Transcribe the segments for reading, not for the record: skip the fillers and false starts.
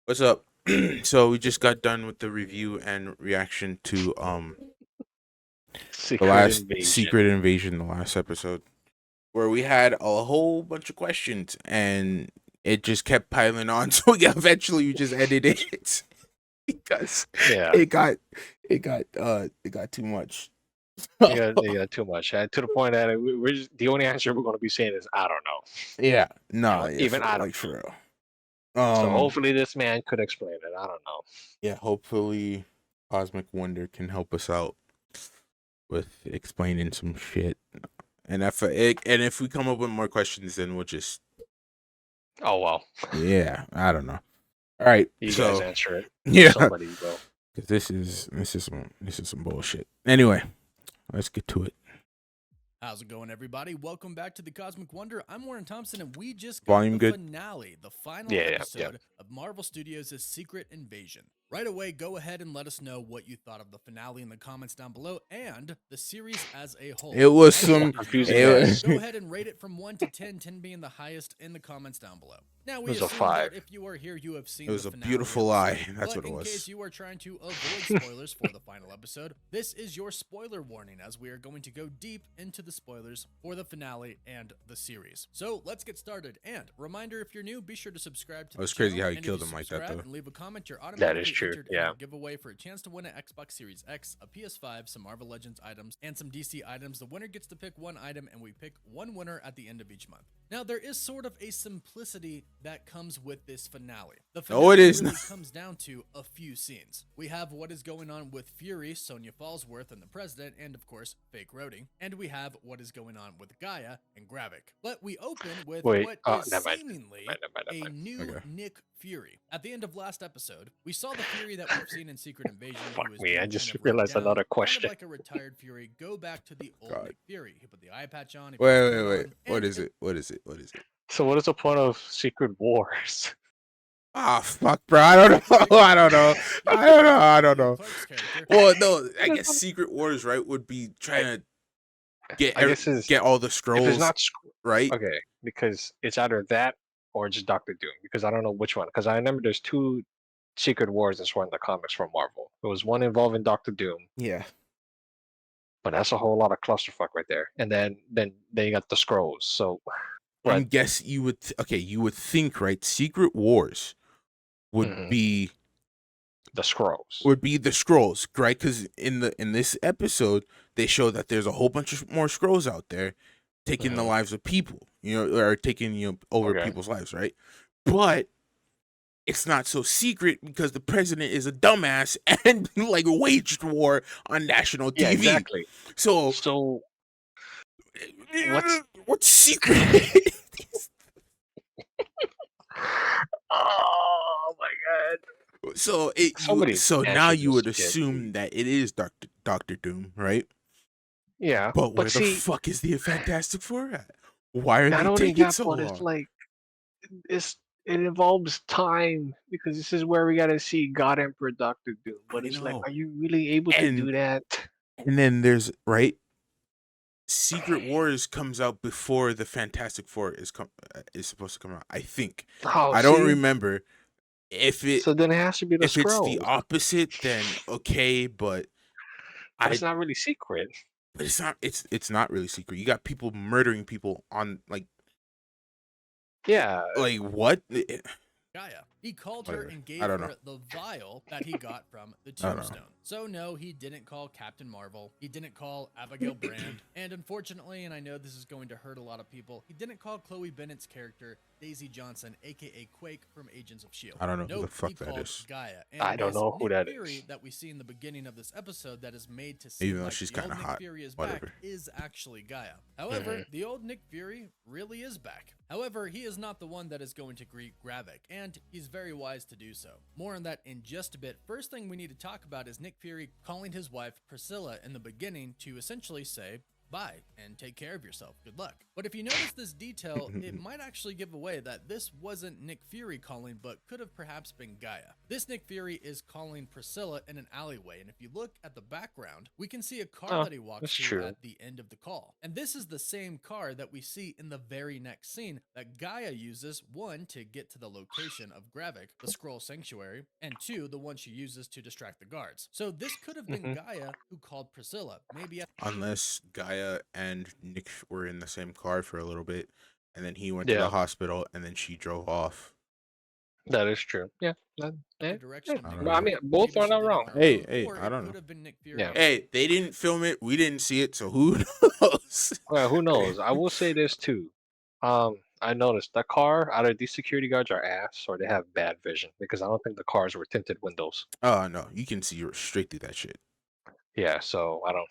What's up? So we just got done with the review and reaction to the Secret last Invasion. Secret Invasion, the last episode, where we had a whole bunch of questions and it just kept piling on. So yeah, eventually we just ended it because Yeah, it got it got too much. you got too much. To the point that we're just, the only answer we're going to be saying is I don't know. Yeah, no, yeah, Even I don't for know. real. So hopefully this man could explain it. I don't know. Yeah, hopefully Cosmic Wonder can help us out with explaining some shit. And if we come up with more questions, then we'll just Oh well, yeah, I don't know. All right, you guys so answer it, or yeah, somebody will. because this is some bullshit. Anyway, let's get to it. How's it going, everybody? Welcome back to the Cosmic Wonder. I'm Warren Thompson, and we just got Volume the good? finale, the final Yeah. episode of Marvel Studios' Secret Invasion. Right away, go ahead and let us know what you thought of the finale in the comments down below and the series as a whole. It was And some if confusing you mess. go ahead and rate it from 1 to 10, 10 being the highest in the comments down below. Now, we It was a assume 5. that if you are here, you have seen It was the a finale beautiful episode, lie. That's but what it in was. case you are trying to avoid spoilers for the final episode, this is your spoiler warning, as we are going to go deep into the spoilers for the finale and the series. So let's get started. And reminder, if you're new, be sure to subscribe to It was the crazy channel. how you And killed if him like that, subscribe though. and leave a comment, you're That is automatically true, entered in yeah. our giveaway for a chance to win an Xbox Series X, a PS5, some Marvel Legends items, and some DC items. The winner gets to pick one item, and we pick one winner at the end of each month. Now, there is sort of a simplicity that comes with this finale. The finale No, it is really not. comes down to a few scenes. We have what is going on with Fury, Sonya Fallsworth, and the President, and of course, Fake Rhodey. And we have what is going on with Gaia and Gravik. But we open with Wait, what is never mind. seemingly Never a mind. new Okay. Nick Fury. At the end of last episode, we saw the Fury that we've seen in Secret Invasion, Fuck who is me, I being just kind of realized run down, another kind question. of like a retired Fury, go back to the old God. Nick Fury. He put the eye patch on, he put his Wait, coat wait. on, What and is it? What is it? What is it? So what is the point of Secret Wars? Ah, fuck, bro. I don't know. I don't know. I don't know. Clark's character. Well, no, I guess Secret Wars, right, would be trying to get I guess get all the if it's scrolls, not right? okay, because it's either that or just Doctor Doom. Because I don't know which one. Because I remember there's two Secret Wars that's were in the comics from Marvel. There was one involving Doctor Doom, Yeah. but that's a whole lot of clusterfuck right there. And then you got the scrolls. So I'm what? guess you would you would think, right? Secret Wars would Mhm. be The scrolls. the scrolls, right? Because in this episode, they show that there's a whole bunch of more scrolls out there taking the Mhm. lives of people, or taking over Okay. people's lives, right? But it's not so secret because the president is a dumbass and like waged war on national TV. Yeah, exactly. So So what's what's secret? oh my god. So Somebody now answered you this would shit, assume please. that it is Doctor Doom, right? Yeah, But where but the see, fuck is the Fantastic Four at? Why are not they only taking that, so but it's long? like it involves time because this is where we gotta see God Emperor Doctor Doom. But I it's like, know. are you really able to And do that? and then there's right. Secret Wars comes out before the Fantastic Four is supposed to come out. I think. Oh, I don't see, remember so then it has to be the if it's the scrolls, opposite. Then okay, but but I it's not really secret. but it's not. It's not really secret. You got people murdering people on Yeah, what? Gaia. He called her Whatever. and I gave don't her know. the vial that he got from the I don't know. tombstone. So no, he didn't call Captain Marvel. He didn't call Abigail Brand. And unfortunately, and I know this is going to hurt a lot of people, he didn't call Chloe Bennett's character Daisy Johnson, aka Quake from Agents of S.H.I.E.L.D. I don't know who the Nope, fuck he that called is. Gaia. And I don't this know who Nick that Fury is. that we see in the beginning of this episode that is made to seem Even though like she's the old kinda Nick hot. Fury is Whatever. back is actually Gaia. However, the old Nick Fury really is back. However, he is not the one that is going to greet Gravik, and he's very wise to do so. More on that in just a bit. First thing we need to talk about is Nick Fury calling his wife Priscilla in the beginning to essentially say, bye and take care of yourself. Good luck. But if you notice this detail, it might actually give away that this wasn't Nick Fury calling, but could have perhaps been Gaia. This Nick Fury is calling Priscilla in an alleyway, and if you look at the background, we can see a car that he walks that's to true. at the end of the call. And this is the same car that we see in the very next scene that Gaia uses, one, to get to the location of Gravik, the Skrull Sanctuary, and two, the one she uses to distract the guards. So this could have been Gaia who called Priscilla, maybe at Unless Gaia and Nick were in the same car for a little bit, and then he went to Yeah. the hospital, and then she drove off. That is true. Yeah. the direction of I Nick don't know. I mean, Fury. both Maybe are she not did it wrong. on her Hey, own, hey, or I it don't could know. have been Nick Fury. Yeah. Hey, they didn't film it. We didn't see it, so who knows? Well, who knows? I will say this too. I noticed the car, either these security guards are ass or they have bad vision because I don't think the cars were tinted windows. Oh no, you can see straight through that shit. Yeah, so I don't.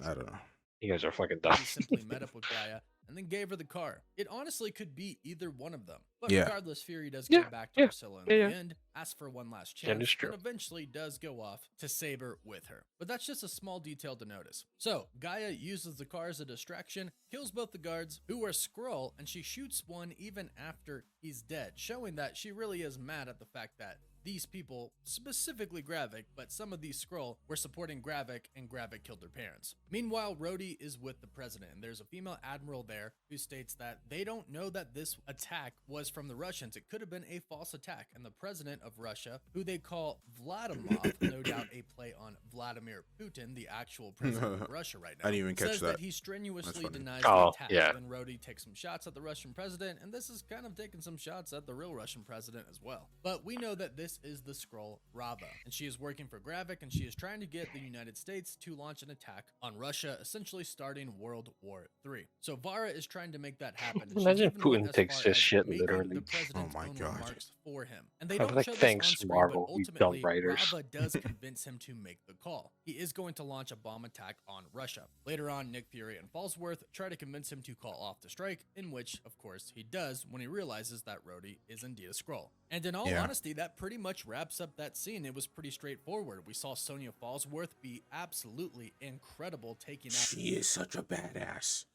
I don't know. You guys are fucking dumb. He simply met up with Gaia and then gave her the car. It honestly could be either one of them. But Yeah. regardless, Fury does Yeah, come back to yeah, Priscilla in yeah, the yeah. end, asks for one last That chance, is true. and eventually does go off to Saber with her. But that's just a small detail to notice. So, Gaia uses the car as a distraction, kills both the guards, who are Skrull, and she shoots one even after he's dead, showing that she really is mad at the fact that these people, specifically Gravik, but some of these Skrull, were supporting Gravik, and Gravik killed their parents. Meanwhile, Rhodey is with the president, and there's a female admiral there who states that they don't know that this attack was from the Russians. It could have been a false attack, and the president of Russia, who they call Vladimir, no doubt a play on Vladimir Putin, the actual president of Russia right now, I didn't even catch says that. he strenuously funny. denies the Oh, attack. yeah. Then Rhodey takes some shots at the Russian president, and this is kind of taking some shots at the real Russian president as well. But we know that this is the Skrull Rava, and she is working for Gravik, and she is trying to get the United States to launch an attack on Russia, essentially starting World War III. So Vara is trying to make that happen. and she's Imagine even went Putin as takes far this as shit making literally. the president's Oh my own God. remarks for him. And they I don't was like, show this thanks, on screen, Marvel, but you dumb ultimately, writers. Rava does convince him to make the call. He is going to launch a bomb attack on Russia. Later on, Nick Fury and Falsworth try to convince him to call off the strike, in which, of course, he does when he realizes that Rhodey is indeed a Skrull. And in all Yeah. honesty, that pretty much wraps up that scene. It was pretty straightforward. We saw Sonya Falsworth be absolutely incredible, taking out. She is such a badass.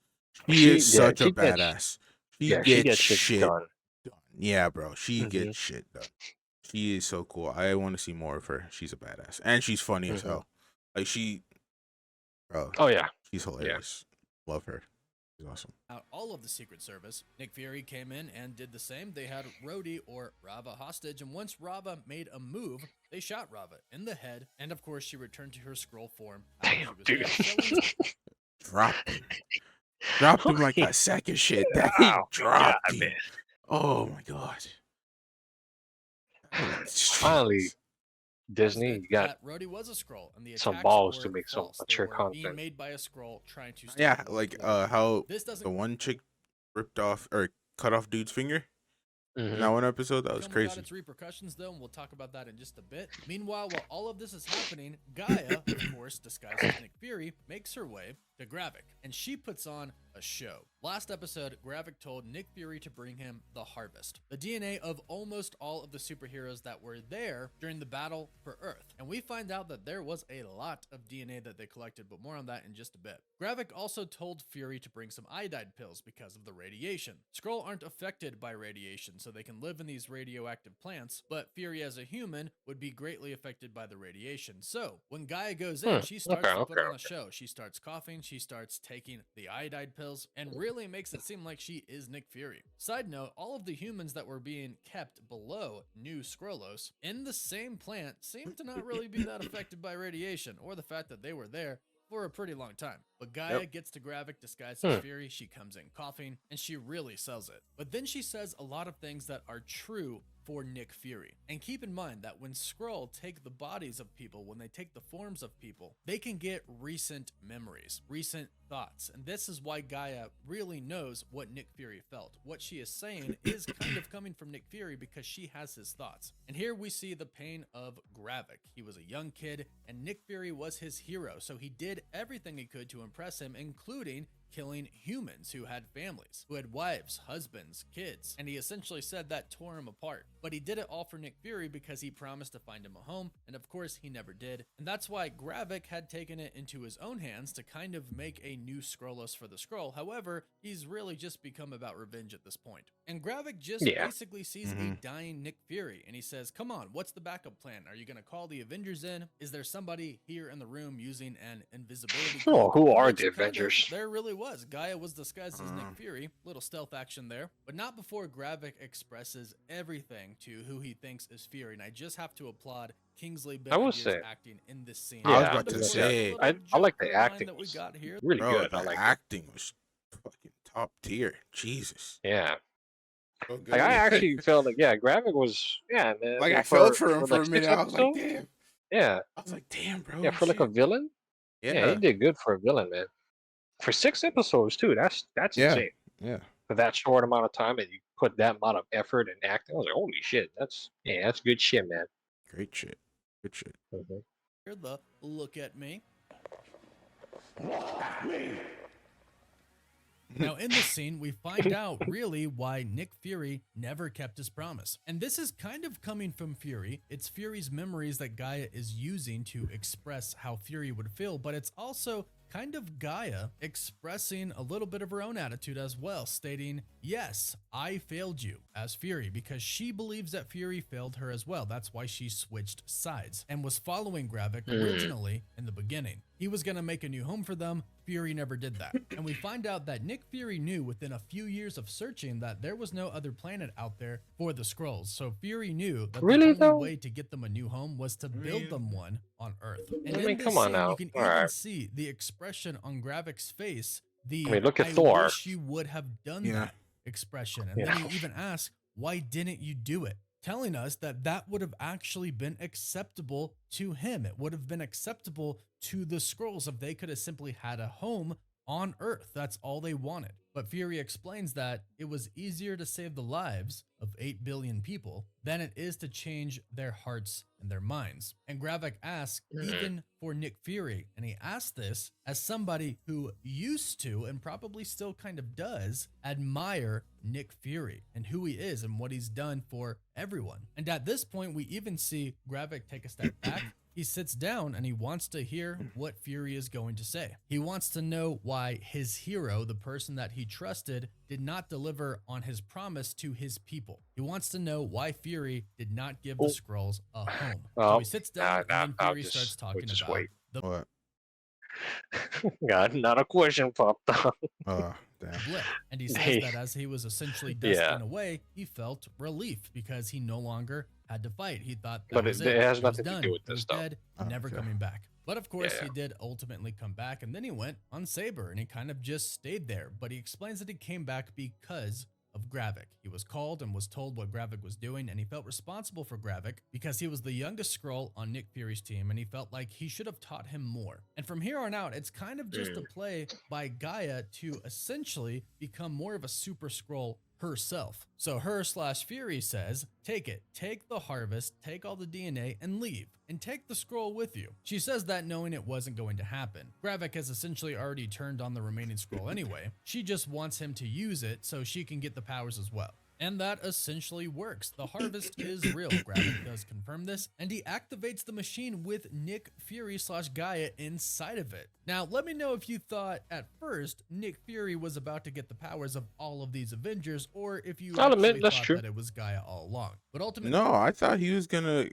She- She is yeah, such a she gets- badass. She Yeah, she gets gets shit shit done. done. Yeah, bro. She Mhm. gets shit done. She is so cool. I want to see more of her. She's a badass. And she's funny as Mhm. hell. Like bro, Oh yeah, she's hilarious. Love her. She's awesome. out all of the Secret Service. Nick Fury came in and did the same. They had Rhodey or Rava hostage, and once Rava made a move, they shot Rava in the head, and of course she returned to her Skrull form after she damn, was dude. dead, showing Dropped him. Dropped him like a sack of shit. That he Oh, dropped God, him. man. Oh my god. Finally, Disney, you got that Rhodey was a Skrull, and the some attacks balls were to make some false. They mature were being content. made by a Skrull trying to. stop Yeah, World like War II. how This doesn't the one chick ripped off or cut off dude's finger Mhm. in that one episode. That was come without crazy. its repercussions, though, and we'll talk about that in just a bit. Meanwhile, while all of this is happening, Gaia, of course, disguised as Nick Fury, makes her way to Gravik, and she puts on a show. Last episode, Gravik told Nick Fury to bring him the Harvest, the DNA of almost all of the superheroes that were there during the battle for Earth. And we find out that there was a lot of DNA that they collected, but more on that in just a bit. Gravik also told Fury to bring some iodide pills because of the radiation. Skrull aren't affected by radiation, so they can live in these radioactive plants, but Fury as a human would be greatly affected by the radiation. So when Gaia goes in, she starts to put on a show. She starts coughing, she starts taking the iodide pills, and really makes it seem like she is Nick Fury. Side note, all of the humans that were being kept below New Skrullos in the same plant seem to not really be that affected by radiation or the fact that they were there for a pretty long time. But Gaia gets to Gravik disguised as Fury, she comes in coughing, and she really sells it. But then she says a lot of things that are true for Nick Fury. And keep in mind that when Skrull take the bodies of people, when they take the forms of people, they can get recent memories, recent thoughts. And this is why Gaia really knows what Nick Fury felt. What she is saying is kind of coming from Nick Fury because she has his thoughts. And here we see the pain of Gravik. He was a young kid, and Nick Fury was his hero, so he did everything he could to impress him, including killing humans who had families, who had wives, husbands, kids, and he essentially said that tore him apart. But he did it all for Nick Fury because he promised to find him a home, and of course he never did. And that's why Gravik had taken it into his own hands to kind of make a new Skrullos for the Skrull. However, he's really just become about revenge at this point. And Gravik just Yeah. basically sees a dying Nick Fury, and he says, come on, what's the backup plan? Are you going to call the Avengers in? Is there somebody here in the room using an invisibility Oh, cloak? who are Which the kind of, Avengers? there really was. Gaia was disguised as Nick Fury. Little stealth action there. But not before Gravik expresses everything to who he thinks is Fury. And I just have to applaud Kingsley I will Benavides' say- acting in this scene. I was Yeah, about to And of course, say, the little I like the Joker line acting that we was got here. really Bro, good. the I like it. acting was fucking top tier. Jesus. Yeah. So good. Like, I actually felt like, yeah, Gravik was, yeah, man. like, yeah, I felt for him for like a minute. 6 I was like, episodes? damn. Yeah. I was like, damn, bro. Yeah, for like a shit. villain? Yeah, he did good for a villain, man. For 6 episodes, too. That's Yeah. insane. Yeah. For that short amount of time and you put that amount of effort and acting, I was like, holy shit, that's good shit, man. Great shit. Good shit. Mhm. Here, the look at me. Now, in this scene, we find out really why Nick Fury never kept his promise. And this is kind of coming from Fury. It's Fury's memories that Gaia is using to express how Fury would feel, but it's also kind of Gaia expressing a little bit of her own attitude as well, stating, yes, I failed you as Fury, because she believes that Fury failed her as well. That's why she switched sides and was following Gravik originally in the beginning. He was going to make a new home for them. Fury never did that. And we find out that Nick Fury knew within a few years of searching that there was no other planet out there for the Skrulls. So Fury knew that Really, the though? only way to get them a new home was to build them one on Earth. And I in mean, this come on scene, now. you can All even right. see the expression on Gravik's face. The I mean, look at I Thor. wish you would have done Yeah. that expression. And then he even asks, why didn't you do it? Telling us that that would have actually been acceptable to him. It would have been acceptable to the Skrulls if they could have simply had a home on Earth. That's all they wanted. But Fury explains that it was easier to save the lives of 8 billion people than it is to change their hearts and their minds. And Gravik asks, even for Nick Fury, and he asked this as somebody who used to, and probably still kind of does, admire Nick Fury and who he is and what he's done for everyone. And at this point, we even see Gravik take a step back. He sits down and he wants to hear what Fury is going to say. He wants to know why his hero, the person that he trusted, did not deliver on his promise to his people. He wants to know why Fury did not give the Skrulls a home. So he sits down and then Fury starts talking about wait. the What? God, not a question popped up. Damn. blip. And he says Hey. that as he was essentially Yeah. dusting away, he felt relief because he no longer had to fight. He thought that But was it has He was nothing to done. do with He this, was though. dead, Oh, never okay. coming back. But of course, Yeah. he did ultimately come back, and then he went on Saber, and he kind of just stayed there. But he explains that he came back because of Gravik. He was called and was told what Gravik was doing, and he felt responsible for Gravik because he was the youngest Skrull on Nick Fury's team, and he felt like he should have taught him more. And from here on out, it's kind of just a play by Gaia to essentially become more of a super Skrull herself. So her/Fury says, take it, take the harvest, take all the DNA and leave, and take the scroll with you. She says that knowing it wasn't going to happen. Gravik has essentially already turned on the remaining scroll anyway. She just wants him to use it so she can get the powers as well. And that essentially works. The harvest is real. Gravik does confirm this, and he activates the machine with Nick Fury/Gaia inside of it. Now, let me know if you thought at first Nick Fury was about to get the powers of all of these Avengers, or if you I'll actually admit, that's thought true. that it was Gaia all along. But ultimately, No, I thought he was gonna.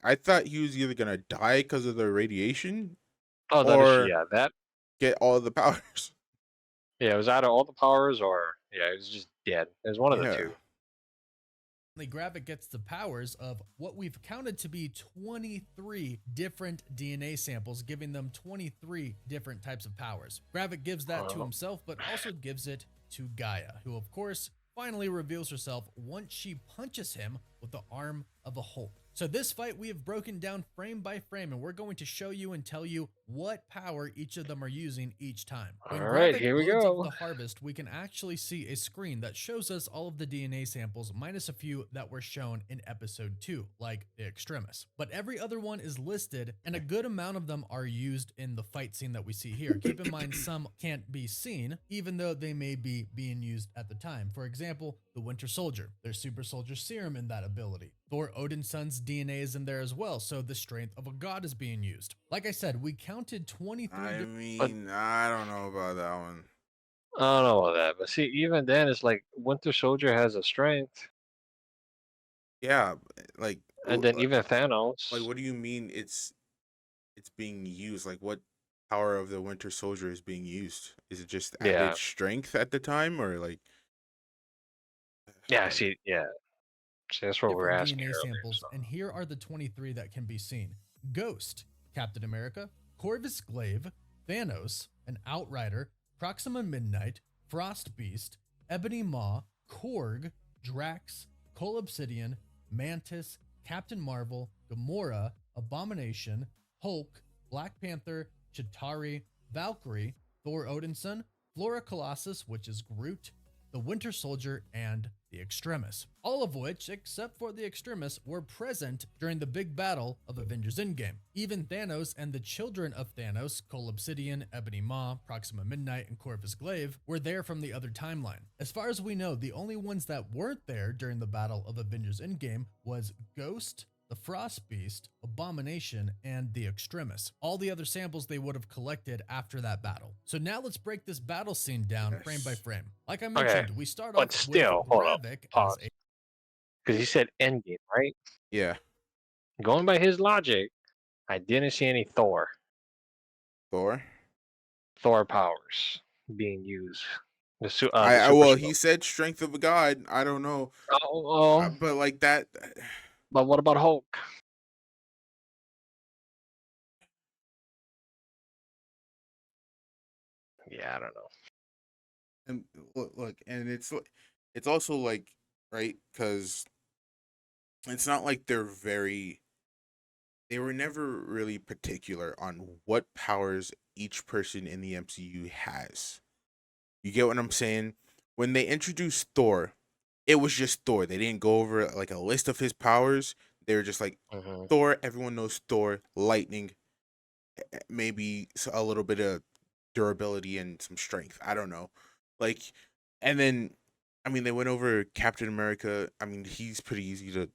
I thought he was either gonna die because of the radiation, Oh, that Or- is, yeah, that, get all of the powers. yeah, it was either all the powers or, yeah, it was just dead. It was one of the Yeah. two. Gravik gets the powers of what we've counted to be 23 different DNA samples, giving them 23 different types of powers. Gravik gives that to himself, but also gives it to Gaia, who of course finally reveals herself once she punches him with the arm of a Hulk. So this fight we have broken down frame by frame, and we're going to show you and tell you what power each of them are using each time. When All right, Gravik here we loads up go. the harvest, we can actually see a screen that shows us all of the DNA samples minus a few that were shown in episode 2, like the Extremis. But every other one is listed, and a good amount of them are used in the fight scene that we see here. Keep in mind, some can't be seen, even though they may be being used at the time. For example, the Winter Soldier. There's Super Soldier Serum in that ability. ability. Thor Odinson's DNA is in there as well, so the strength of a god is being used. Like I said, we counted 23 I different mean, I don't know about that one. I don't know about that, but see, even then, it's like Winter Soldier has a strength, Yeah, like, and then even Thanos. like, what do you mean it's being used? Like, what power of the Winter Soldier is being used? Is it just Yeah, added strength at the time, or like? yeah. See, yeah. See, that's what we're different asking DNA earlier. samples, So. and here are the 23 that can be seen. Ghost, Captain America, Corvus Glaive, Thanos, an Outrider, Proxima Midnight, Frost Beast, Ebony Maw, Korg, Drax, Cole Obsidian, Mantis, Captain Marvel, Gamora, Abomination, Hulk, Black Panther, Chitauri, Valkyrie, Thor Odinson, Flora Colossus, which is Groot, the Winter Soldier, and the Extremis. All of which, except for the Extremis, were present during the big battle of Avengers Endgame. Even Thanos and the children of Thanos, Cole Obsidian, Ebony Maw, Proxima Midnight, and Corvus Glaive, were there from the other timeline. As far as we know, the only ones that weren't there during the battle of Avengers Endgame was Ghost, the Frost Beast, Abomination, and the Extremis. All the other samples they would have collected after that battle. So now let's break this battle scene down frame by frame. Like I mentioned, we start But off still, with hold up, Gravik as pause. a Because he said Endgame, right? Yeah, Going by his logic, I didn't see any Thor. Thor powers being used. The I super well, skill. he said strength of a god. I don't know, Oh, but like that. but what about Hulk? Yeah, I don't know. And look, and it's also like, right, because it's not like they were never really particular on what powers each person in the MCU has. You get what I'm saying? When they introduced Thor, it was just Thor. They didn't go over like a list of his powers. They were just like Mhm. Thor. Everyone knows Thor. Lightning, maybe a little bit of durability and some strength. I don't know. Like, and then, I mean, they went over Captain America. I mean, he's pretty easy to,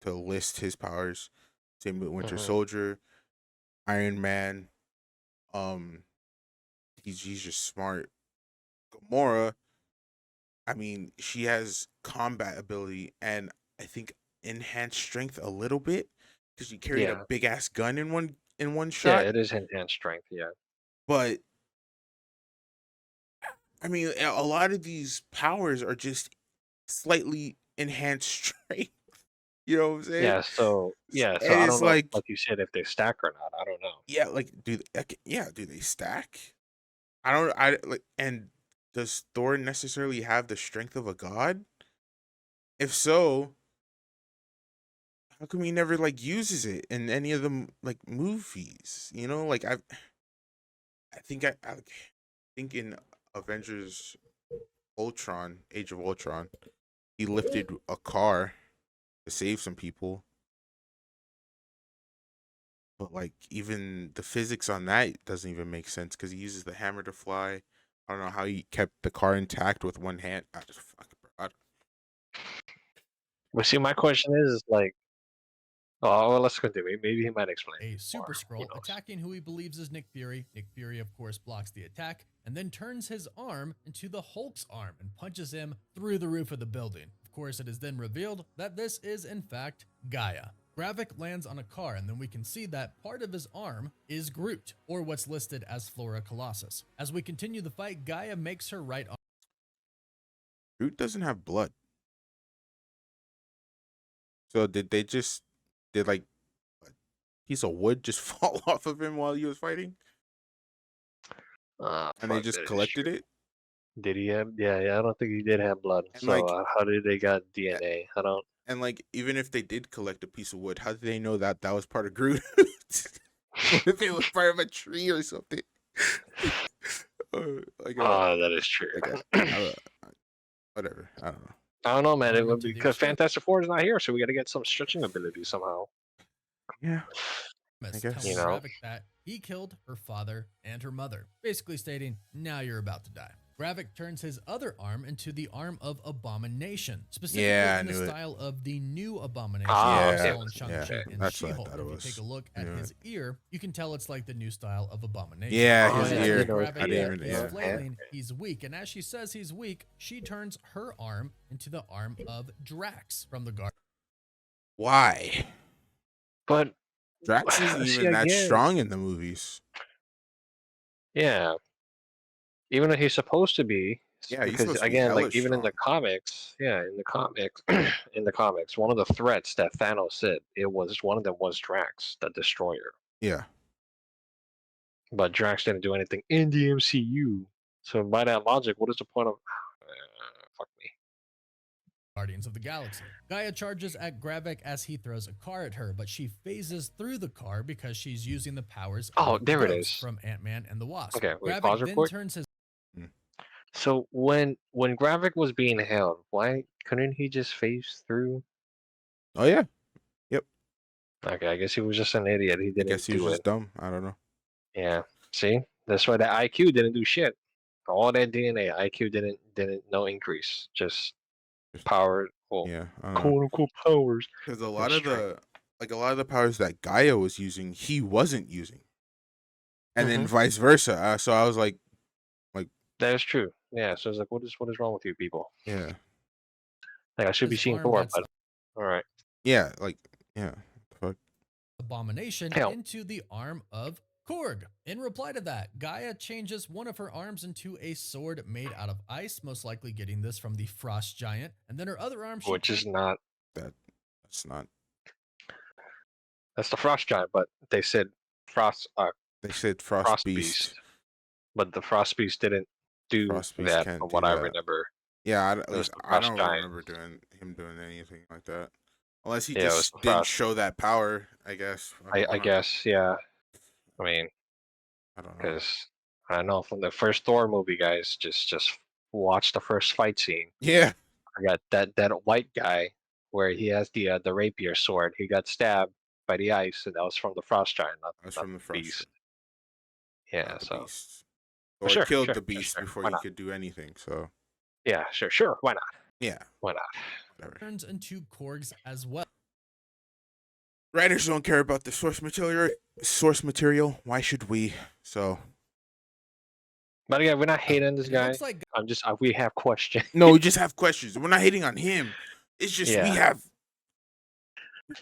to list his powers. Same with Winter Mhm. Soldier, Iron Man. Um, he's just smart. Gamora, I mean, she has combat ability and I think enhanced strength a little bit because she carried a Yeah, big ass gun in one yeah, shot. it is enhanced strength. Yeah, But I mean, a lot of these powers are just slightly enhanced strength. You know what I'm saying? yeah. So yeah, so And I it's don't know, like, like you said, if they stack or not. I don't know. yeah, like yeah, do they stack? I don't. I like. And does Thor necessarily have the strength of a god? If so, how come he never like uses it in any of the like movies? You know, like I think I think in Avengers Ultron, Age of Ultron, he lifted a car to save some people. But like even the physics on that doesn't even make sense because he uses the hammer to fly. I don't know how he kept the car intact with one hand. I just fucking bro. But see, my question is like, oh, well, let's continue. Maybe he might explain a more. Super Who Skrull knows? attacking who he believes is Nick Fury. Nick Fury, of course, blocks the attack and then turns his arm into the Hulk's arm and punches him through the roof of the building. Of course, it is then revealed that this is, in fact, Gaia. Gravik lands on a car, and then we can see that part of his arm is Groot, or what's listed as Flora Colossus. As we continue the fight, Gaia makes her right arm. Groot doesn't have blood. So did like a piece of wood just fall off of him while he was fighting? And they Fuck, just that is true. collected it? Did he have? Yeah, yeah. I don't think he did have blood. And So like how did they got DNA? I don't. and like even if they did collect a piece of wood, how did they know that that was part of Groot? What if it was part of a tree or something? Like That is true. like whatever. I don't know. I don't know, man. It Arm would into be the because extreme. Fantastic Four is not here, so we got to get some stretching ability somehow. Yeah, I guess. Telling You know. Gravik that he killed her father and her mother, basically stating, now you're about to die. Gravik turns his other arm into the arm of Abomination, specifically Yeah, I in the knew it. style of the new Abomination Ah, we Yeah, saw in Shang-Chi okay. and That's what I She-Hulk. thought If it you was. take a look at Yeah. his ear, you can tell it's like the new style of Abomination. Yeah, Oh, his yeah, I ear. did notice Gravik I didn't that even. is Yeah. flailing, he's weak, and as she says he's weak, she turns her arm into the arm of Drax from the Guardians. Why? But Drax isn't see even that again, strong in the movies. yeah. Even though he's supposed to be, Yeah, he's because supposed to be again, like hella even in strong. the comics, yeah, in the comics, in the comics, one of the threats that Thanos said one of them was Drax, the Destroyer. Yeah. But Drax didn't do anything in the MCU. So by that logic, what is the point of? Fuck me. Guardians of the Galaxy. Gaia charges at Gravik as he throws a car at her, but she phases through the car because she's using the powers Oh, of there it Ghost is. from Ant-Man and the Wasp. Okay, wait, Gravik pause then real quick. turns his So when Gravik was being held, why couldn't he just phase through? Oh yeah. Okay, I guess he was just an idiot. He I didn't guess he was do it. just dumb. I don't know. Yeah. See, that's why the IQ didn't do shit. All that DNA, IQ didn't no increase. Just power. Well, Yeah. I don't know. quote unquote powers. Because a and lot of strength. a lot of the powers that Gaia was using, he wasn't using, and then Mhm. vice versa. So I was like, That is true. Yeah. So it's like, what is wrong with you people? yeah, Like I should be his seeing arm Thor, that's but all right. yeah, like yeah. Fuck. Abomination Hell. into the arm of Korg. In reply to that, Gaia changes one of her arms into a sword made out of ice, most likely getting this from the Frost Giant, and then her other arm she Which is not. That's not. That's the Frost Giant, but they said Frost They said Frost Frost Beast. Beast, but the Frost Beast didn't do Frost Beast that can't from do what I that. remember. Yeah, It at was least the I Frost don't Giant. remember him doing anything like that. Unless he Yeah, it was just the didn't Frost. show that power. I guess. I guess, yeah. I mean, I don't know. because I know from the first Thor movie, guys, just watch the first fight scene. Yeah. I got that white guy where he has the rapier sword. He got stabbed by the ice, and that was from the Frost Giant, That's not from the the Frost, Beast. Yeah, not the so Beast. for Or sure, killed sure, the sure, Beast sure. before Why he not? could do anything. So Yeah, sure. Why not? yeah, Why not? whatever. turns into Korg's as well. Writers don't care about the source material. Source material. Why should we? So But again, we're not hating this It guy. looks like I'm just we have questions. no, we just have questions. We're not hating on him. It's just Yeah.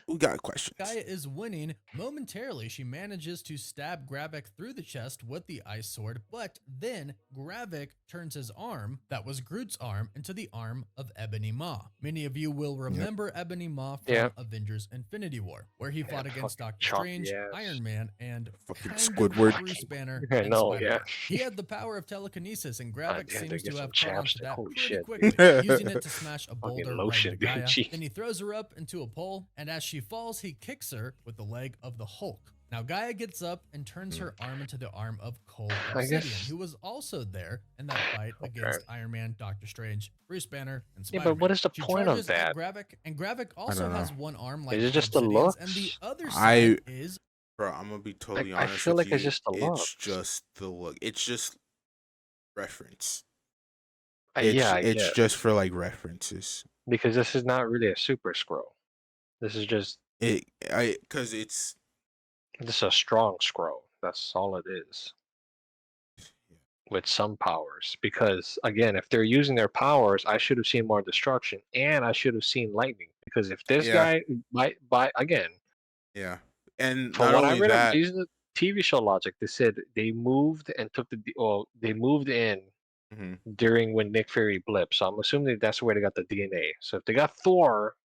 we got questions. Gaia is winning. Momentarily, she manages to stab Gravik through the chest with the ice sword, but then Gravik turns his arm, that was Groot's arm, into the arm of Ebony Maw. Many of you will remember Ebony Maw from Yeah. Avengers Infinity War, where he fought against fucking Doctor chalky Strange, ass. Iron Man, and Fucking kind Squidward. of Bruce Banner I and know, Spider-Man. yeah. He had the power of telekinesis, and Gravik had to seems get to some have caught on to chapstick. that Holy pretty shit, quickly, dude. using it to smash a Fucking boulder lotion, right into didn't Gaia. she? Then he throws her up into a pole, and as she falls, he kicks her with the leg of the Hulk. Now Gaia gets up and turns her arm into the arm of Cole I Obsidian, guess- who was also there in that fight against Iron Man, Doctor Strange, Bruce Banner, and Yeah, Spider-Man. but what is the She point of charges at that? Gravik, and Gravik also don't has know. one arm like Is it just the Obsidian's, and the looks? other side is Bro, I'm gonna be totally I honest feel with like it's you. just the It's looks. just the look. It's just reference. Yeah, I It's guess. just for like references. Because this is not really a super scroll. This is just Because it's this is a strong scroll. That's all it is. With some powers. Because again, if they're using their powers, I should have seen more destruction and I should have seen lightning. Because if this Yeah. guy by again, yeah, and from not what I only read of that. these are the TV show logic, they said they moved and took they moved in Mhm. during when Nick Fury blipped. So I'm assuming that's where they got the DNA. So if they got Thor,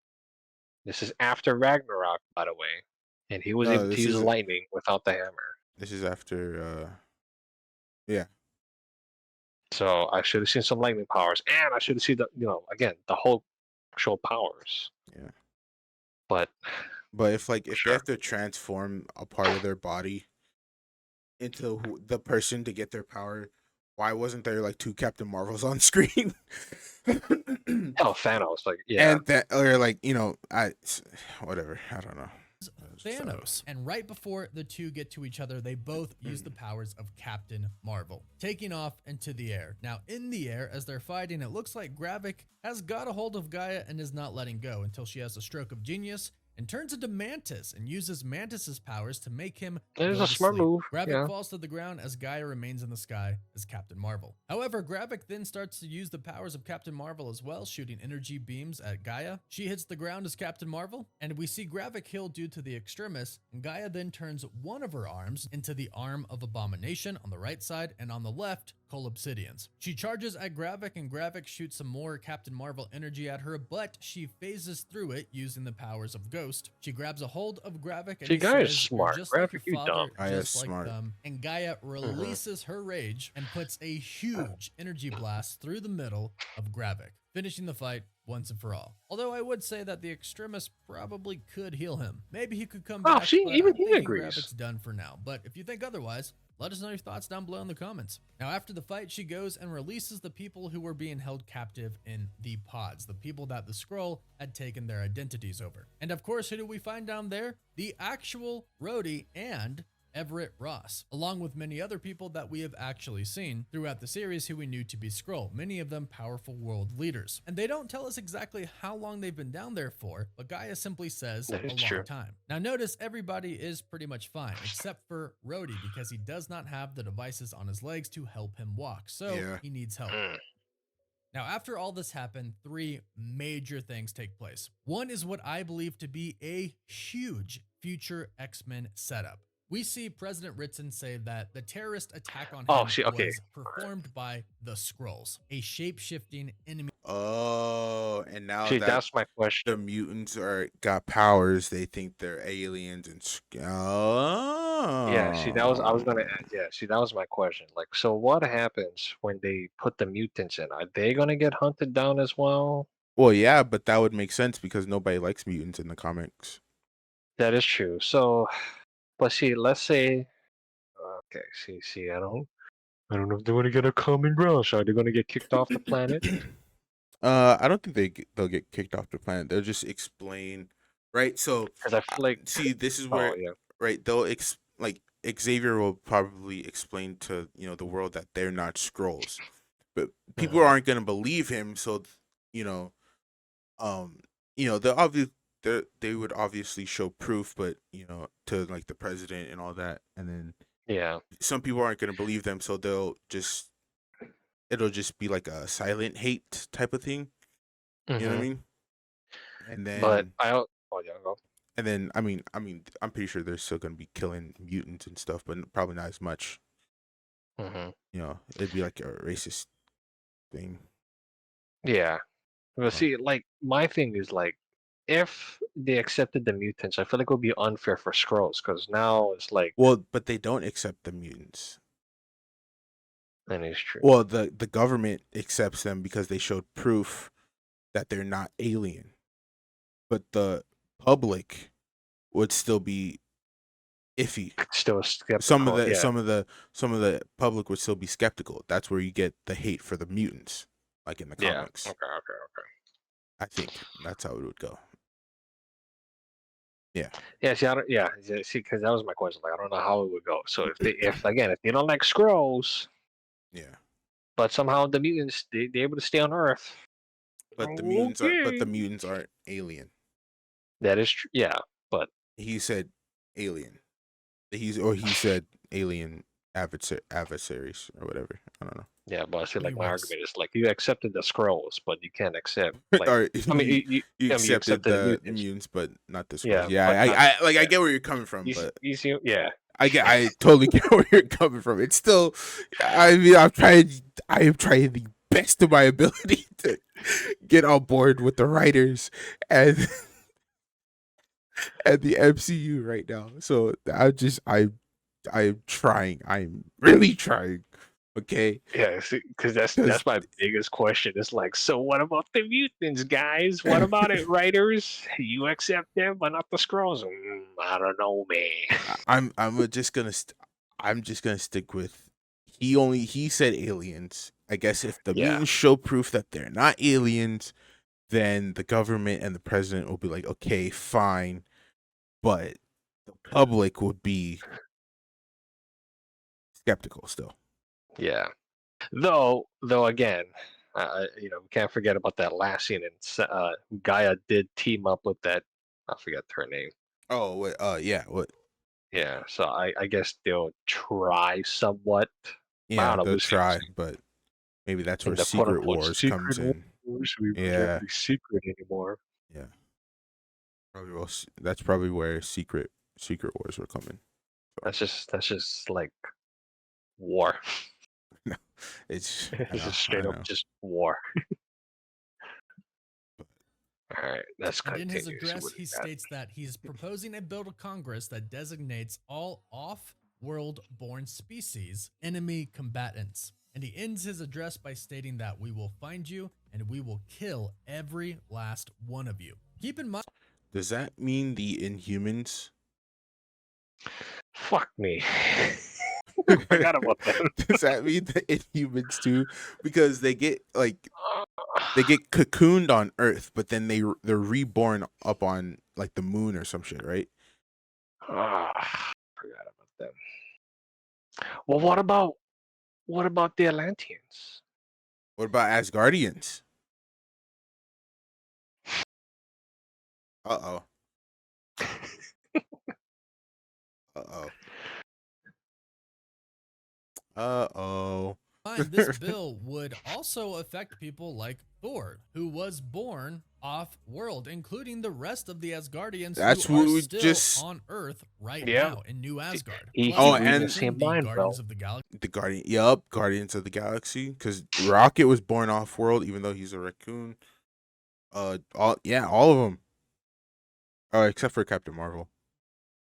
this is after Ragnarok, by the way, and he was No, able to this use is lightning without the hammer. this is after. Yeah. So I should have seen some lightning powers, and I should have seen again the whole show powers. Yeah. But But if they Sure. have to transform a part of their body into the person to get their power, why wasn't there like two Captain Marvels on screen? hell, Thanos, like yeah, And that, or like whatever. I don't know. Thanos. And right before the two get to each other, they both use the powers of Captain Marvel, taking off into the air. Now, in the air, as they're fighting, it looks like Gravik has got a hold of Gaia and is not letting go until she has a stroke of genius and turns into Mantis and uses Mantis's powers to make him It is go a to smart sleep. move. Gravik Yeah. falls to the ground as Gaia remains in the sky as Captain Marvel. However, Gravik then starts to use the powers of Captain Marvel as well, shooting energy beams at Gaia. She hits the ground as Captain Marvel, and we see Gravik heal due to the extremis, and Gaia then turns one of her arms into the arm of Abomination on the right side, and on the left, Cole Obsidian's. She charges at Gravik, and Gravik shoots some more Captain Marvel energy at her, but she phases through it using the powers of Ghost. She grabs a hold of Gravik and See, he Gaia's says, smart. "You're just like Gravik, your you father, dumb. Gaia's just like smart. them." And Gaia releases her rage and puts a huge energy blast through the middle of Gravik, finishing the fight once and for all. Although I would say that the extremist probably could heal him. Maybe he could come Oh, back, see, but even I'm he thinking agrees. Gravik's done for now. But if you think otherwise, let us know your thoughts down below in the comments. Now, after the fight, she goes and releases the people who were being held captive in the pods, the people that the scroll had taken their identities over. And of course, who do we find down there? The actual Rhodey and Everett Ross, along with many other people that we have actually seen throughout the series who we knew to be Skrull, many of them powerful world leaders. And they don't tell us exactly how long they've been down there for, but Gaia simply says That a is long true. time. Now notice everybody is pretty much fine, except for Rhodey, because he does not have the devices on his legs to help him walk, so Yeah. he needs help. Mm. Now, after all this happened, three major things take place. One is what I believe to be a huge future X-Men setup. We see President Ritson say that the terrorist attack on him Okay. was performed by the Skrulls, a shape-shifting enemy. Oh, and now See, that that's my the question. mutants got powers, they think they're aliens and Yeah, see, I was oh. gonna add, yeah, see, that was my question. Like, so what happens when they put the mutants in? Are they gonna get hunted down as well? Well, yeah, but that would make sense because nobody likes mutants in the comics. That is true. So, but see, let's say, okay, see, I don't know if they want to get a common ground. So are they gonna get kicked off the planet? I don't think they'll get kicked off the planet. They'll just explain, right? So, Because I feel like, see, this is oh where, yeah, right? They'll like Xavier will probably explain to the world that they're not scrolls, but people mhm, aren't gonna believe him. So, you know, they would obviously show proof, but to like the president and all that, and then yeah, some people aren't gonna believe them, so it'll just be like a silent hate type of thing. You know what I hmm. mean? And But then oh yeah, go. I'm pretty sure they're still gonna be killing mutants and stuff, but probably not as much. Hmm. It'd be like a racist thing. Yeah. Well, Uh, see, like my thing is like, if they accepted the mutants, I feel like it would be unfair for Skrulls because now it's like, well, but they don't accept the mutants. that is true. Well, the government accepts them because they showed proof that they're not alien, but the public would still be iffy. Still Some of skeptical. the Yeah, some of the some of the public would still be skeptical. That's where you get the hate for the mutants, like in the yeah. comics. Okay. I think that's how it would go. Yeah. Yeah, see, I don't, yeah, see, because that was my question. Like, I don't know how it would go. So if they don't like Skrulls, Yeah. but somehow the mutants they able to stay on Earth. But the Okay. mutants aren't alien. That is true. Yeah, but He said alien. He said alien adversaries or whatever. I don't know. yeah, but I feel like my Anyways, argument is like you accepted the Skrulls, but you can't accept like Or I mean you you accepted accepted the the mutants. immunes, but not the scrolls. Yeah, Yeah, but not I yeah. get where you're coming from, You, but you see, yeah. I totally get where you're coming from. It's still, I mean, I am trying the best of my ability to get on board with the writers and and the MCU right now. So I am trying. I'm really trying. Okay, Yeah, because because that's my biggest question. It's like, so what about the mutants, guys? What about it, writers? You accept them, but not the Skrulls? I don't know, man. I'm just gonna I'm just gonna stick with he said aliens. I guess if the Yeah, mutants show proof that they're not aliens, then the government and the president will be like, okay, fine, but the public would be skeptical still. Yeah. Though again, we can't forget about that last scene. And Gaia did team up with that. I forget her name. Oh, wait, yeah, what? Yeah, so I guess they'll try somewhat. I Yeah, don't know. they'll We'll see. We'll try, see. but maybe that's In where the quote Secret unquote Wars comes secret in. wars, we can't Yeah, be secret anymore. yeah. Probably that's probably where Secret Wars were coming. That's just like war. No, it's I It's know, just I straight up know. just war. All right, let's And in his continue. So address, what do he we got? states that he's proposing a bill to Congress that designates all off world born species enemy combatants. And he ends his address by stating that we will find you and we will kill every last one of you. Keep in mind. Does that mean the Inhumans? Fuck me. I forgot about them. Does that mean the Inhumans too? Because they get cocooned on Earth, but then they're reborn up on like the moon or some shit, right? Forgot about them. Well, what about the Atlanteans? What about Asgardians? Uh oh. Uh oh. Uh oh. This bill would also affect people like Thor, who was born off world, including the rest of the Asgardians That's who are what we still just. on Earth right Yeah, now in New Asgard. he Plus, he Oh, not to reads the and mention same the mind, Guardians bro. of the Galaxy. the Guardian. Yup, Guardians of the Galaxy. Because Rocket was born off world, even though he's a raccoon. All of them. Oh, except for Captain Marvel.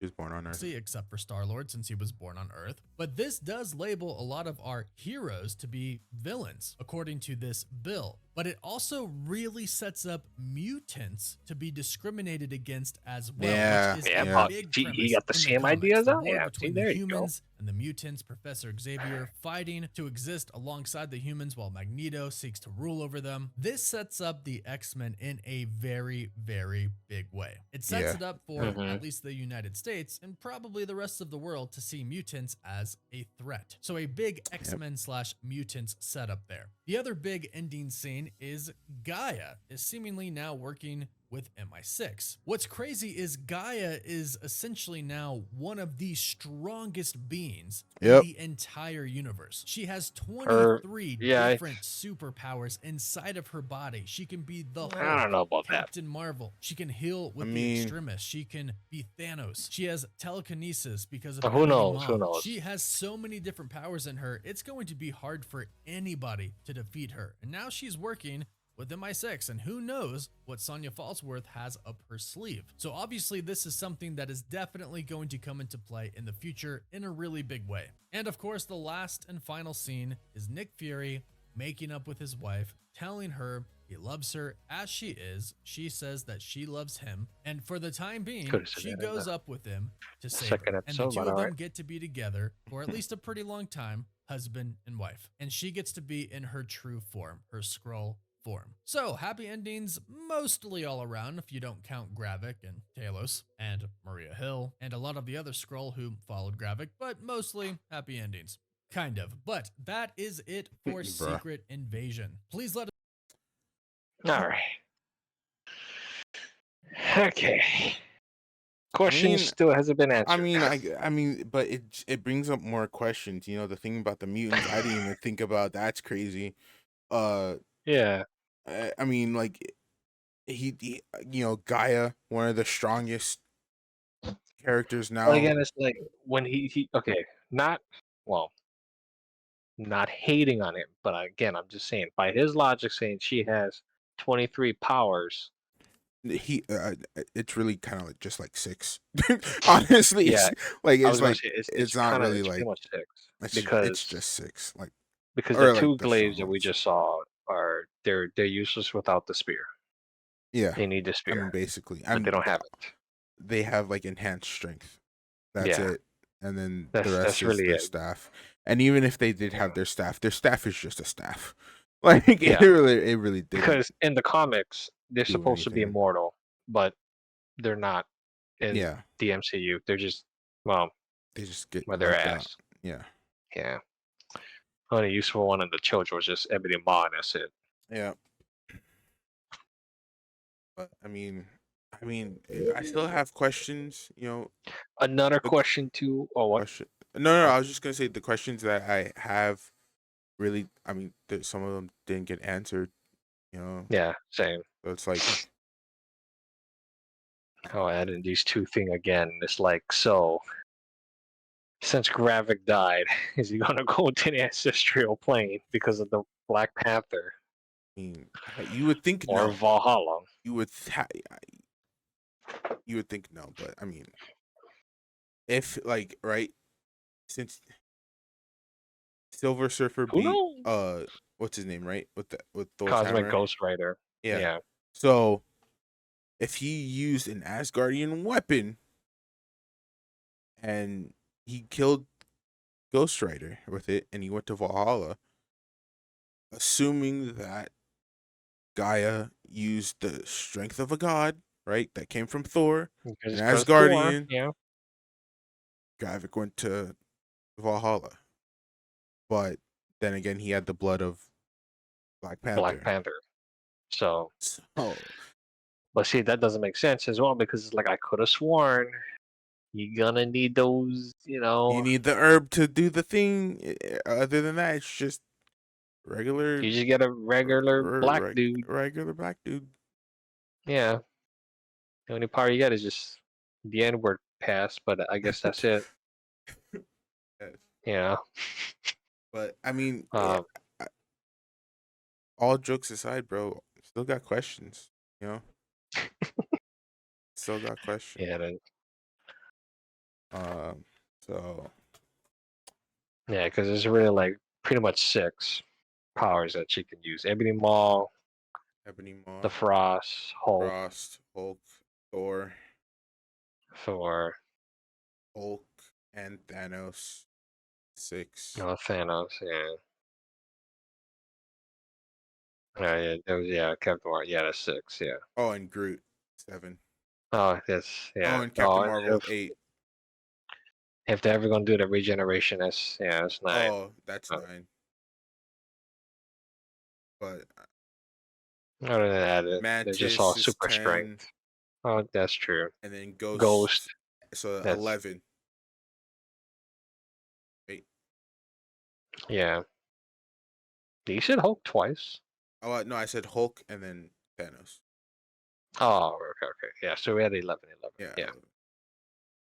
He was born on Earth. Except for Star-Lord, since he was born on Earth. But this does label a lot of our heroes to be villains, according to this bill. But it also really sets up mutants to be discriminated against as well, Yeah, which is Yeah, a yeah. but big he premise got the in the same comics. ideas The out. war Yeah, see, between the there you go. humans and the mutants, Professor Xavier fighting to exist alongside the humans while Magneto seeks to rule over them. This sets up the X-Men in a very, very big way. It sets Yeah. it up for at least the United States and probably the rest of the world to see mutants as a threat. So a big X-Men slash mutants setup there. The other big ending scene is Gaia is seemingly now working with MI6. What's crazy is Gaia is essentially now one of the strongest beings in Yep. the entire universe. She has Her, 23 yeah, different superpowers inside of her body. She can be the I Hulk, don't know about that. Captain Marvel. She can heal with I the mean- extremists. She can be Thanos. She has telekinesis because of Who Ebony knows? Who Maw. knows? She has so many different powers in her. It's going to be hard for anybody to defeat her. And now she's working with MI6, and who knows what Sonya Falsworth has up her sleeve. So obviously this is something that is definitely going to come into play in the future in a really big way. And of course, the last and final scene is Nick Fury making up with his wife, telling her he loves her as she is. She says that she loves him, and for the time being, Could've said she that in goes the up with him to save second her. And the episode, two but of them alright. get to be together for at least a pretty long time, husband and wife. And she gets to be in her true form, her Skrull form. So happy endings mostly all around if you don't count Gravik and Talos and Maria Hill and a lot of the other Skrull who followed Gravik, but mostly happy endings. Kind of. But that is it for Bruh. Secret Invasion. Please let us. All right. Okay. Question mean, still hasn't been answered. I mean, but it brings up more questions. You know, the thing about the mutants, I didn't even think about. That's crazy. Yeah. I mean, like Gaia, one of the strongest characters Well, now. again, it's like when he okay, not hating on him, but again, I'm just saying by his logic, saying she has 23 powers. It's really kind of like just like six. Honestly, Yeah, like I it's was gonna like say it's not really it's pretty like much six it's because just six. Like the or like two the strong glaives that we ones. just saw are they're useless without the spear. Yeah, They need the I mean spear, basically, but they don't have it. they have like enhanced strength. That's Yeah, it. And then the that's rest is really their it. staff. And even if they did have their staff is just a staff. Like Yeah. it really didn't Because in the comics, they're do supposed to be anything. immortal, but they're not in Yeah, the MCU. They're just, well, they just get where they're wiped out. ass. Yeah, Yeah. Only useful one of the children was just Ebony Maw, and that's it. yeah. But I still have questions. Another The q- question too. Oh, what? question. No. Uh, I was just gonna say the questions that I have really. Some of them didn't get answered. You know, yeah, same. so it's like, Oh, adding these two thing again. It's like, so since Gravik died, is he gonna go to the ancestral plane because of the Black Panther you would think or no. Valhalla? You would you would think no, but if like right since Silver Surfer Who beat knows? what's his name, right, with Thor's Cosmic hammer. Ghost Rider. Yeah. Yeah. So if he used an Asgardian weapon and he killed Ghost Rider with it and he went to Valhalla, assuming that Gaia used the strength of a god, right, that came from Thor, an Because Thor, Asgardian, yeah, Gravik went to Valhalla. But then again, he had the blood of Black Black Panther. Panther. So, So but see, that doesn't make sense as well because it's like I could have sworn you're gonna need those, you need the herb to do the thing. Other than that, it's just regular, you just get a regular black dude. regular black dude. Yeah. The only power you get is just the N word pass, but I guess that's it. Yes. Yeah. But yeah, Um, I- all jokes aside, bro, still got questions. You know, still got questions. yeah, Um, so yeah, because there's really like pretty much 6 powers that she can use. Ebony Maw, Ebony Maw, the Frost, Hulk, Frost, Hulk, Thor, Thor, Hulk, and Thanos. 6. Thanos. Yeah. Yeah, that was, yeah, Captain Marvel. Yeah, that's 6. Yeah. Oh, and Groot. 7. Oh, yes, Oh, yeah. and Oh, Captain and Marvel. 8. if they're ever gonna do the regeneration, that's 9. Oh, that's Uh, 9. But Other than that, they're just all Mantis is super 10, strength. Oh, that's true. and then Ghost. Ghost. So That's 11. Wait. yeah. You said Hulk twice. Oh, no, I said Hulk and then Thanos. Oh, okay, okay. Yeah, so we had 11, 11. Yeah, Yeah. 11.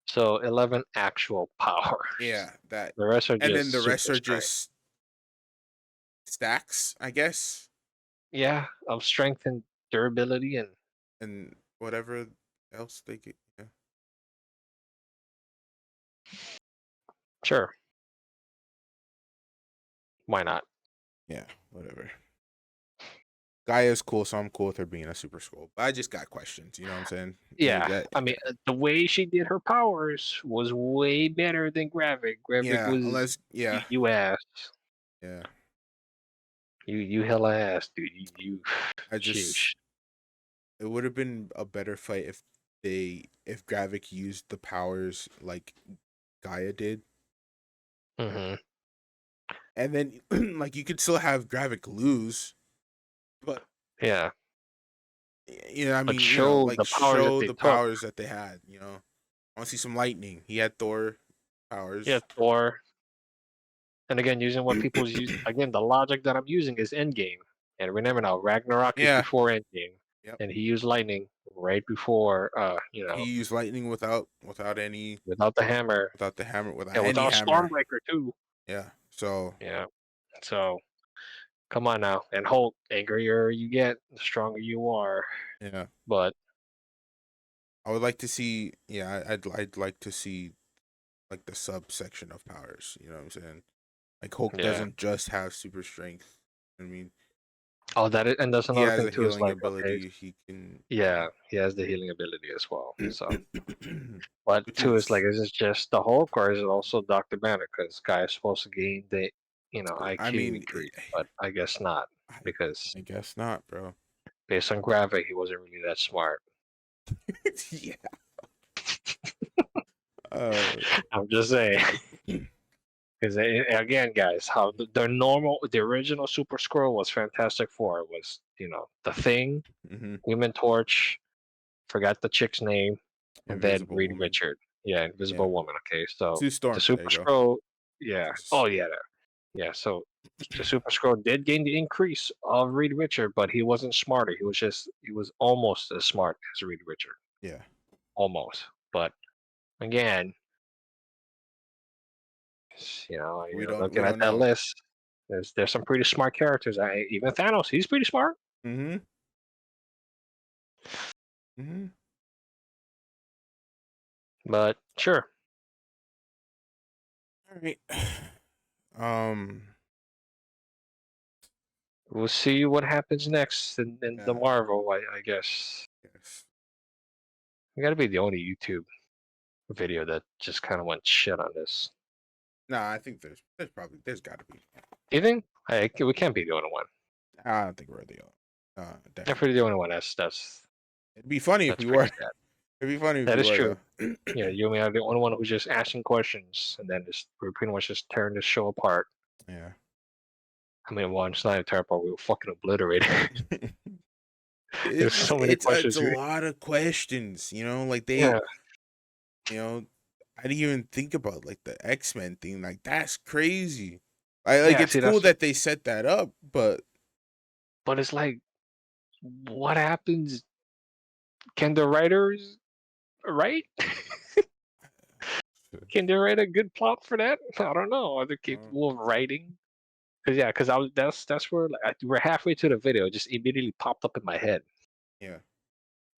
So 11 actual powers. Yeah, that. The rest are And then just the rest super are strength. just stacks, I guess, Yeah, of strength and durability and and whatever else they get. Yeah. sure, why not? Yeah, whatever. Gaia's cool, so I'm cool with her being a super scroll. But I just got questions. You know what I'm saying? Yeah, I mean, the way she did her powers was way better than Gravik. Gravik Yeah, was unless yeah, you ass. yeah. You hella ass, dude. You I just sheesh. it would have been a better fight if Gravik used the powers like Gaia did. Hmm. And then like you could still have Gravik lose, but Yeah, but show like the powers that show they the took. powers that they had. I want to see some lightning. He had Thor Yeah, powers. Thor. And again, using what people's use again, the logic that I'm using is Endgame. And remember now, Ragnarok is Yeah. before Endgame, Yep. and he used lightning right before, He used lightning without any without the hammer without the hammer without and any without hammer. Stormbreaker too. Yeah. So Yeah. So come on now, and Hulk, angrier you get, the stronger you are. yeah. But I would like to see I'd like to see like the subsection of powers. You know what I'm saying? Like Hulk yeah. doesn't just have super strength. Oh, and that's He another has thing a too. Is healing like, okay, ability. He can, yeah, he has the healing ability as well. So, but which two is like, is, is it just the Hulk or is it also Doctor Banner? Because guy is supposed to gain the, I IQ mean, increase, but I guess not I, because I guess not, bro. based on Gravik, he wasn't really that smart. Yeah, uh, I'm just saying. Because again, guys, how the original Super Scroll was Fantastic Four. It was, the Thing, hmm Human Torch, forgot the chick's name, and then Invisible Reed Woman. Richard. Yeah, Yeah. Invisible Woman. Okay, so Sue the Storm. There Super you go. Scroll. Yeah. Oh Just- yeah, yeah. So the Super Scroll did gain the increase of Reed Richard, but he wasn't smarter. He was almost as smart as Reed Richard, yeah. almost. But again, We looking at don't that know. list, there's some pretty smart characters. Even Thanos, he's pretty smart. Mm-hmm. Mm-hmm. But sure, All right. Um. we'll see what happens next in the Yeah. Marvel. I guess Yes. we got to be the only YouTube video that just kind of went shit on this. No, I think there's got to be. Do you think? We can't be the only one. I don't think we're the only. If we're Definitely the not. only one, that's It'd be funny if that's we pretty were. sad. It'd be funny if That we is were true. though. Yeah, you and me are the only one who's just asking questions, and then we're pretty much just tearing this show apart. Yeah. I mean, well, it's not a tear apart. We were fucking obliterated. There's so many It's questions. a lot of questions, like Yeah, you know, I didn't even think about like the X-Men thing. Like that's crazy. I like yeah. it's See, cool that they set that up, but but it's like, what happens? Can the writers write? Can they write a good plot for that? I don't know. Are they uh, capable of writing? Because I was that's where like, we're halfway to the video. It just immediately popped up in my head. yeah.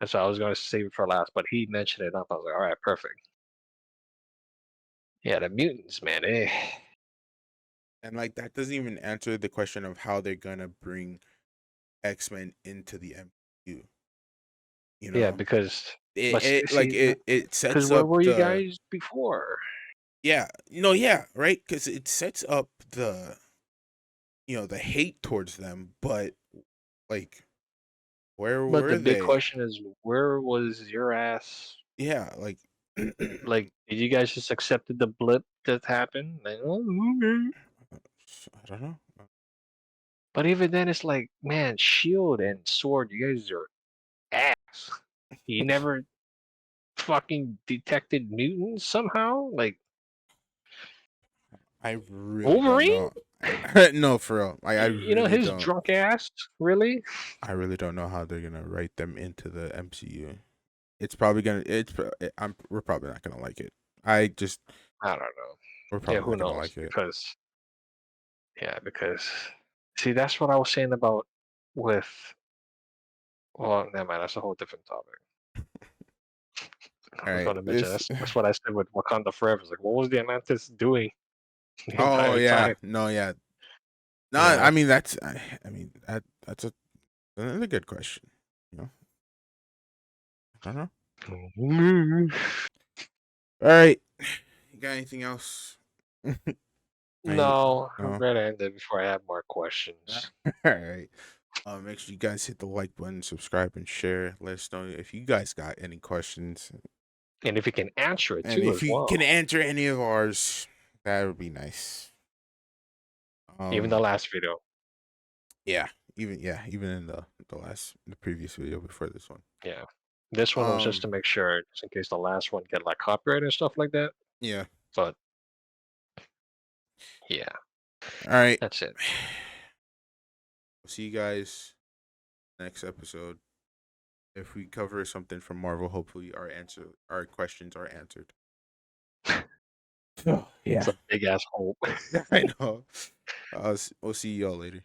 And so I was going to save it for last, but he mentioned it up. I was like, all right, perfect. Yeah, the mutants, man. And like that doesn't even answer the question of how they're gonna bring X-Men into the MCU. You Yeah, know, because but like see, it because sets where up were you the guys before? yeah, yeah, right, because it sets up the hate towards them, but like where But the were big they? question is, where was your ass? Yeah, like Like, did you guys just accepted the blip that happened? Like, oh, okay. I don't know. But even then, it's like, man, Shield and Sword, you guys are ass. You never fucking detected mutants somehow? Like, I really don't Wolverine? know. No, for real. I really His don't. drunk ass? Really? I really don't know how they're gonna write them into the MCU. It's probably gonna. We're probably not gonna like it. I just. I don't know. We're Yeah, probably who not gonna knows? like it. Because, see, that's what I was saying about with, well, never mind, that's a whole different topic. I All was right. going to mention This. that's what I said with Wakanda Forever. It's like, what was the Atlantis doing the Oh entire yeah. time? No. Yeah. No. You I know? mean that's another good question. You know. I don't know. All right. You got anything else? I No, I'm no. gonna end it before I have more questions. All right. Make sure you guys hit the like button, subscribe, and share. Let us know if you guys got any questions, And if you can answer it and too if as you well. can answer any of ours, that would be nice. Even the Um, last video. yeah, even in the previous video before this one. Yeah. This one was just Um, to make sure, just in case the last one get like copyright and stuff like that. yeah. But yeah, All right. that's it. We'll see you guys next episode. If we cover something from Marvel, hopefully our questions are answered. Oh, It's yeah. a big ass hole. I know. We'll see y'all later.